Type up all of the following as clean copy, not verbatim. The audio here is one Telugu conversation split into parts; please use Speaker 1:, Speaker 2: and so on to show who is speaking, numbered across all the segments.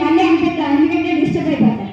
Speaker 1: మళ్ళీ అనిపిస్తా ఎందుకంటే డిస్టర్బ్ అయిపోతాయి.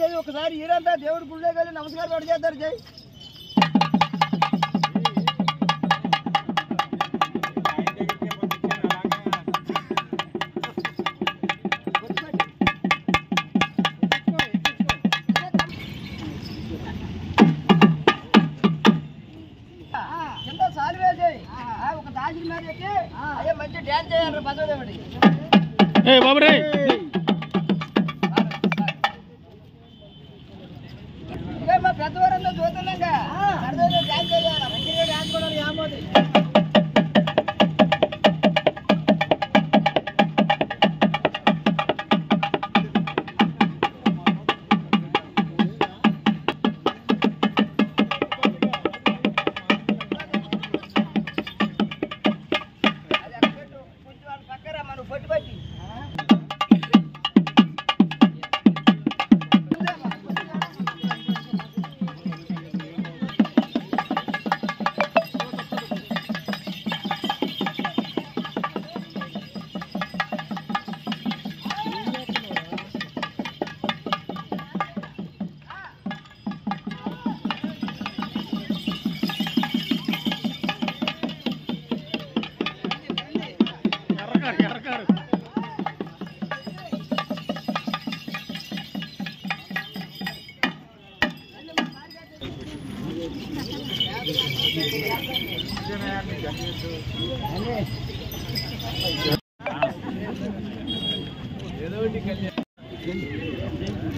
Speaker 2: జై ఒకసారి ఈరంతా దేవుడి గుళ్ళే వెళ్ళి నమస్కారం కూడా చేస్తారు జై కింద సాలివే జై ఒక దాసి మీద ఎక్కి అయ్యే మంచి డ్యాన్స్ చేయాలి బసవదేవుడి
Speaker 3: బాబురే
Speaker 2: మా పెద్దవారంలో చూస్తున్నాగా సరదాగా డ్యాన్స్ చేయాలి మంచిగా డ్యాన్స్ కూడా ఏమోది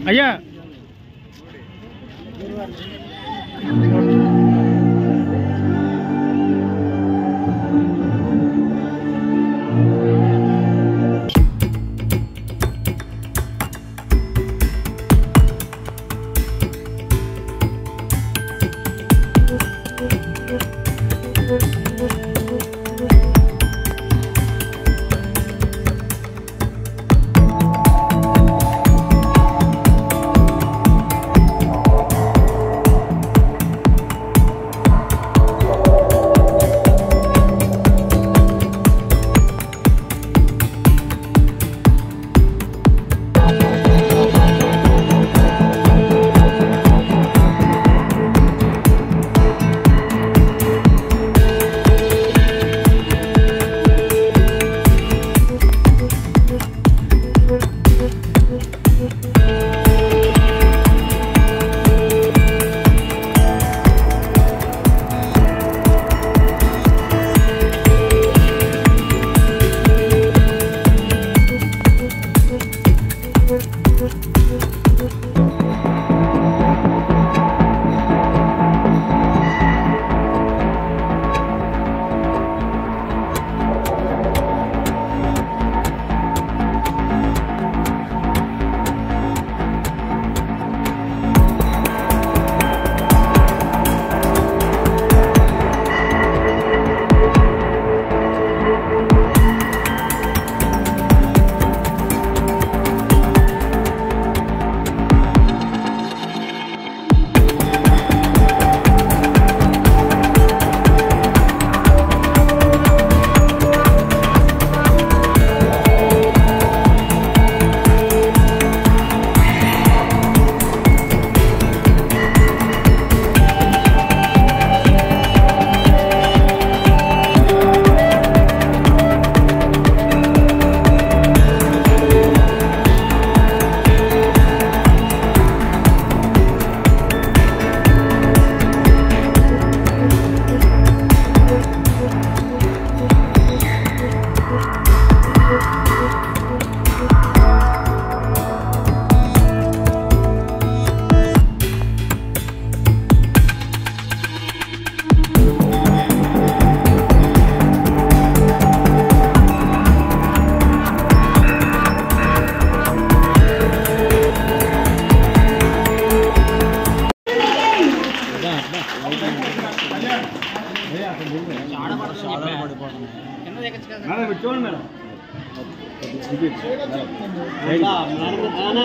Speaker 3: అయ్యా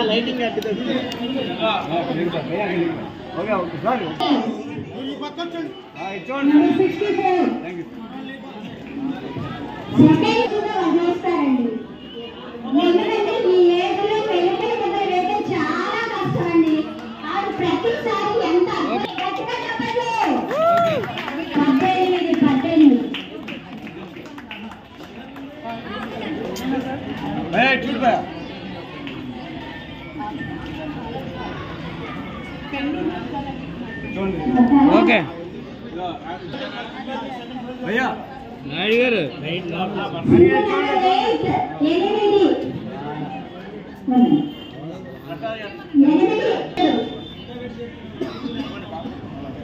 Speaker 2: లైటింగ్
Speaker 1: చాలా కష్టం అండి.
Speaker 3: ఓకే నాయుడు గారు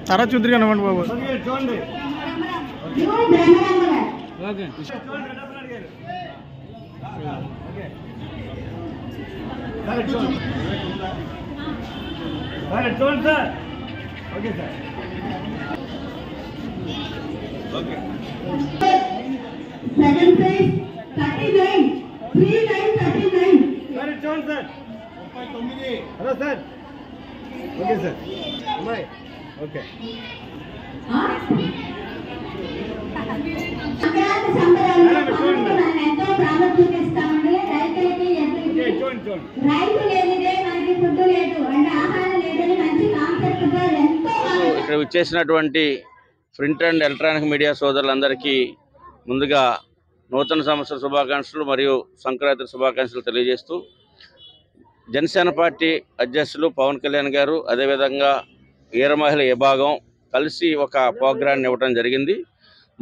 Speaker 3: తర్వాత చూద్దరు కనవండి బాబు. ఓకే
Speaker 2: చూడండి sir. Okay sir. Okay
Speaker 1: second prize 39 3939
Speaker 2: sir చూడండి sir. 39. Hello sir. Okay sir. అమ్మాయి ఓకే
Speaker 1: సంక్రాంతి సంబరాలు ఎంతో ప్రాముఖ్యత ఇస్తామండి. రైతులకి రైతు లేనిదే మనకి ఫుడ్ లేదు అంటే ఆహారం లేదని మంచి కాన్సెప్ట్ తో ఎంతో
Speaker 4: ఇక్కడ విచ్చేసినటువంటి ప్రింట్ అండ్ ఎలక్ట్రానిక్ మీడియా సోదరులందరికీ ముందుగా నూతన సంవత్సర శుభాకాంక్షలు మరియు సంక్రాంతి శుభాకాంక్షలు తెలియజేస్తూ జనసేన పార్టీ అధ్యక్షులు పవన్ కళ్యాణ్ గారు అదేవిధంగా వీర మహిళ విభాగం కలిసి ఒక ప్రోగ్రాన్ని ఇవ్వడం జరిగింది.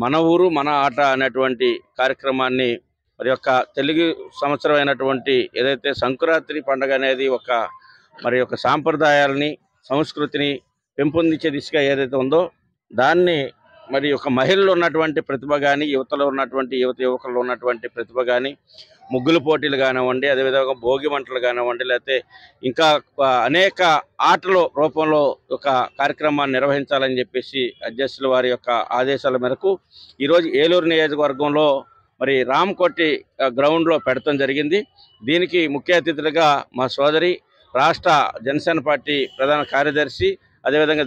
Speaker 4: మన ఊరు మన ఆట అనేటువంటి కార్యక్రమాన్ని మరి యొక్క తెలుగు సంవత్సరం అయినటువంటి ఏదైతే సంక్రాంతి పండుగ అనేది మరి యొక్క సాంప్రదాయాలని సంస్కృతిని పెంపొందించే దిశగా ఏదైతే ఉందో దాన్ని మరి ఒక మహిళలు ఉన్నటువంటి ప్రతిభ కానీ యువతలో ఉన్నటువంటి యువకుల్లో ఉన్నటువంటి ప్రతిభ కానీ ముగ్గుల పోటీలు కానివ్వండి, అదేవిధంగా భోగి మంటలు కానివ్వండి, లేకపోతే ఇంకా అనేక ఆటల రూపంలో ఒక కార్యక్రమాన్ని నిర్వహించాలని చెప్పేసి అధ్యక్షుల వారి యొక్క ఆదేశాల మేరకు ఈరోజు ఏలూరు నియోజకవర్గంలో మరి రామకోటి గ్రౌండ్లో పెడతాం జరిగింది. దీనికి ముఖ్య అతిథులుగా మా సోదరి రాష్ట్ర జనసేన పార్టీ ప్రధాన కార్యదర్శి అదేవిధంగా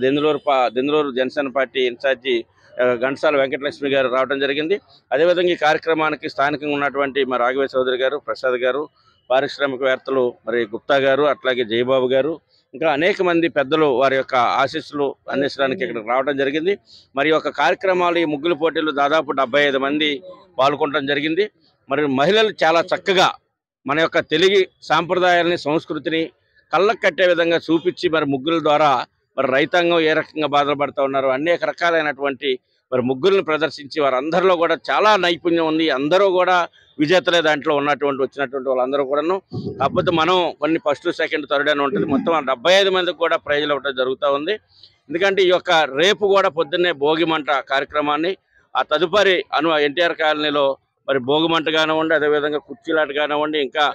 Speaker 4: దెందులూరు జనసేన పార్టీ ఇన్ఛార్జి ఘంటసాల వెంకటలక్ష్మి గారు రావడం జరిగింది. అదేవిధంగా ఈ కార్యక్రమానికి స్థానికంగా ఉన్నటువంటి మా రాఘవేశ్వర చౌదరి గారు, ప్రసాద్ గారు, పారిశ్రామికవేత్తలు మరి గుప్తా గారు, అట్లాగే జయబాబు గారు, ఇంకా అనేక మంది పెద్దలు వారి యొక్క ఆశీస్సులు అందించడానికి ఇక్కడికి రావడం జరిగింది. మరి ఒక కార్యక్రమాలు ఈ ముగ్గుల పోటీలు దాదాపు 75 మంది పాల్గొనడం జరిగింది. మరి మహిళలు చాలా చక్కగా మన యొక్క తెలుగు సాంప్రదాయాలని సంస్కృతిని కళ్ళకు కట్టే విధంగా చూపించి మరి ముగ్గుల ద్వారా మరి రైతాంగం ఏ రకంగా బాధలు పడుతూ ఉన్నారు అనేక రకాలైనటువంటి మరి ముగ్గులను ప్రదర్శించి వారందరిలో కూడా చాలా నైపుణ్యం ఉంది. అందరూ కూడా విజేతలే దాంట్లో వచ్చినటువంటి వాళ్ళందరూ కూడాను. కాకపోతే మనం కొన్ని ఫస్ట్ సెకండ్ థర్డ్ అని ఉంటుంది. మొత్తం 75 మందికి కూడా ప్రైజులు ఇవ్వడం జరుగుతూ ఉంది. ఎందుకంటే ఈ యొక్క రేపు కూడా పొద్దున్నే భోగి మంట కార్యక్రమాన్ని ఆ తదుపరి ఎన్టీఆర్ కాలనీలో మరి భోగి మంట కానివ్వండి, అదేవిధంగా కుర్చీలాట కానివ్వండి, ఇంకా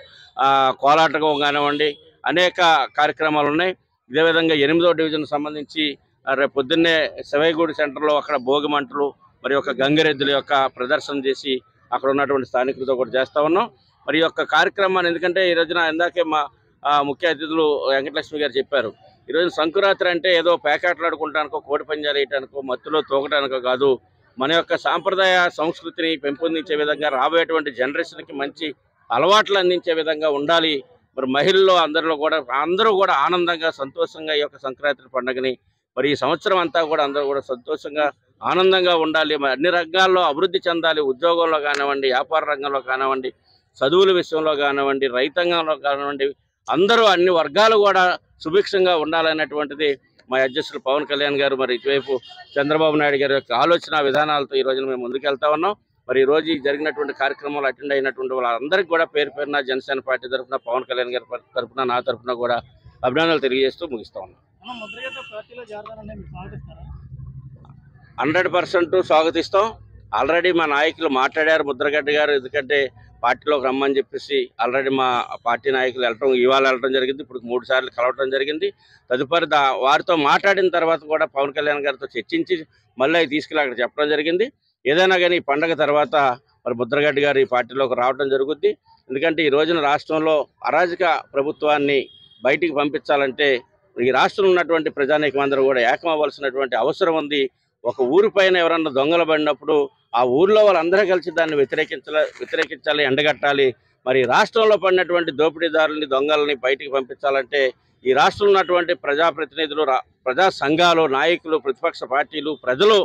Speaker 4: కోలాటకం కానివ్వండి, అనేక కార్యక్రమాలు ఉన్నాయి. ఇదే విధంగా 8వ డివిజన్ సంబంధించి రేపు పొద్దున్నే శివయ్యగూడి సెంటర్లో అక్కడ భోగి మంటలు మరి యొక్క గంగిరెద్దుల యొక్క ప్రదర్శన చేసి అక్కడ ఉన్నటువంటి స్థానికులతో కూడా చేస్తూ ఉన్నాం. మరి యొక్క కార్యక్రమాన్ని ఎందుకంటే ఈ రోజున ఇందాకే మా ముఖ్య అతిథులు వెంకటలక్ష్మి గారు చెప్పారు, ఈరోజు సంక్రాంతి అంటే ఏదో పేకాటలాడుకుంటానికో కోడి పందాలు వేయటానికో మత్తులో తోకటానికో కాదు, మన యొక్క సాంప్రదాయ సంస్కృతిని పెంపొందించే విధంగా రాబోయేటువంటి జనరేషన్కి మంచి అలవాట్లు అందించే విధంగా ఉండాలి. మరి మహిళల్లో అందరూ కూడా ఆనందంగా సంతోషంగా ఈ యొక్క సంక్రాంతి పండుగని మరి ఈ సంవత్సరం అంతా కూడా అందరూ కూడా సంతోషంగా ఆనందంగా ఉండాలి. మరి అన్ని రంగాల్లో అభివృద్ధి చెందాలి. ఉద్యోగంలో కానివ్వండి, వ్యాపార రంగంలో కానివ్వండి, చదువుల విషయంలో కానివ్వండి, రైతాంగంలో కానివ్వండి, అందరూ అన్ని వర్గాలు కూడా సుభిక్షంగా ఉండాలనేటువంటిది మా అధ్యక్షులు పవన్ కళ్యాణ్ గారు మరి ఇటువైపు చంద్రబాబు నాయుడు గారి యొక్క ఆలోచన విధానాలతో ఈ రోజున మేము ముందుకెళ్తా ఉన్నాం. మరి ఈ రోజు జరిగినటువంటి కార్యక్రమాలు అటెండ్ అయినటువంటి వాళ్ళందరికీ కూడా పేరు పేరున జనసేన పార్టీ తరఫున పవన్ కళ్యాణ్ గారి తరఫున నా తరఫున కూడా అభినందనలు తెలియజేస్తూ ముగిస్తా ఉన్నాం. 100% స్వాగతిస్తాం. ఆల్రెడీ మా నాయకులు మాట్లాడారు, ముద్రగడ్డ గారు, ఎందుకంటే పార్టీలోకి రమ్మని చెప్పేసి ఆల్రెడీ మా పార్టీ నాయకులు ఇవాళ వెళ్ళడం జరిగింది. ఇప్పుడు 3 సార్లు కలవడం జరిగింది. తదుపరి వారితో మాట్లాడిన తర్వాత కూడా పవన్ కళ్యాణ్ గారితో చర్చించి మళ్ళీ తీసుకెళ్ళి అక్కడ చెప్పడం జరిగింది. ఏదైనా కానీ ఈ పండగ తర్వాత మరి ముద్రగడ్డ గారు ఈ పార్టీలోకి రావడం జరుగుద్ది. ఎందుకంటే ఈ రోజున రాష్ట్రంలో అరాజక ప్రభుత్వాన్ని బయటికి పంపించాలంటే ఈ రాష్ట్రంలో ఉన్నటువంటి ప్రజానీకం అందరూ కూడా ఏకమవ్వాల్సినటువంటి అవసరం ఉంది. ఒక ఊరిపైన ఎవరన్నా దొంగలు పడినప్పుడు ఆ ఊర్లో వాళ్ళందరూ కలిసి దాన్ని వ్యతిరేకించాలి, ఎండగట్టాలి. మరి రాష్ట్రంలో పడినటువంటి దోపిడీదారులని, దొంగలని బయటికి పంపించాలంటే ఈ రాష్ట్రంలో ఉన్నటువంటి ప్రజాప్రతినిధులు, ప్రజా సంఘాలు, నాయకులు, ప్రతిపక్ష పార్టీలు, ప్రజలు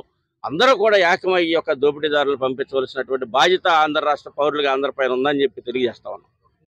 Speaker 4: అందరూ కూడా ఏకమై ఈ యొక్క దోపిడీదారులు పంపించవలసినటువంటి బాధ్యత ఆంధ్ర రాష్ట్ర పౌరులుగా అందరిపైన ఉందని చెప్పి తెలియజేస్తా ఉన్నాం.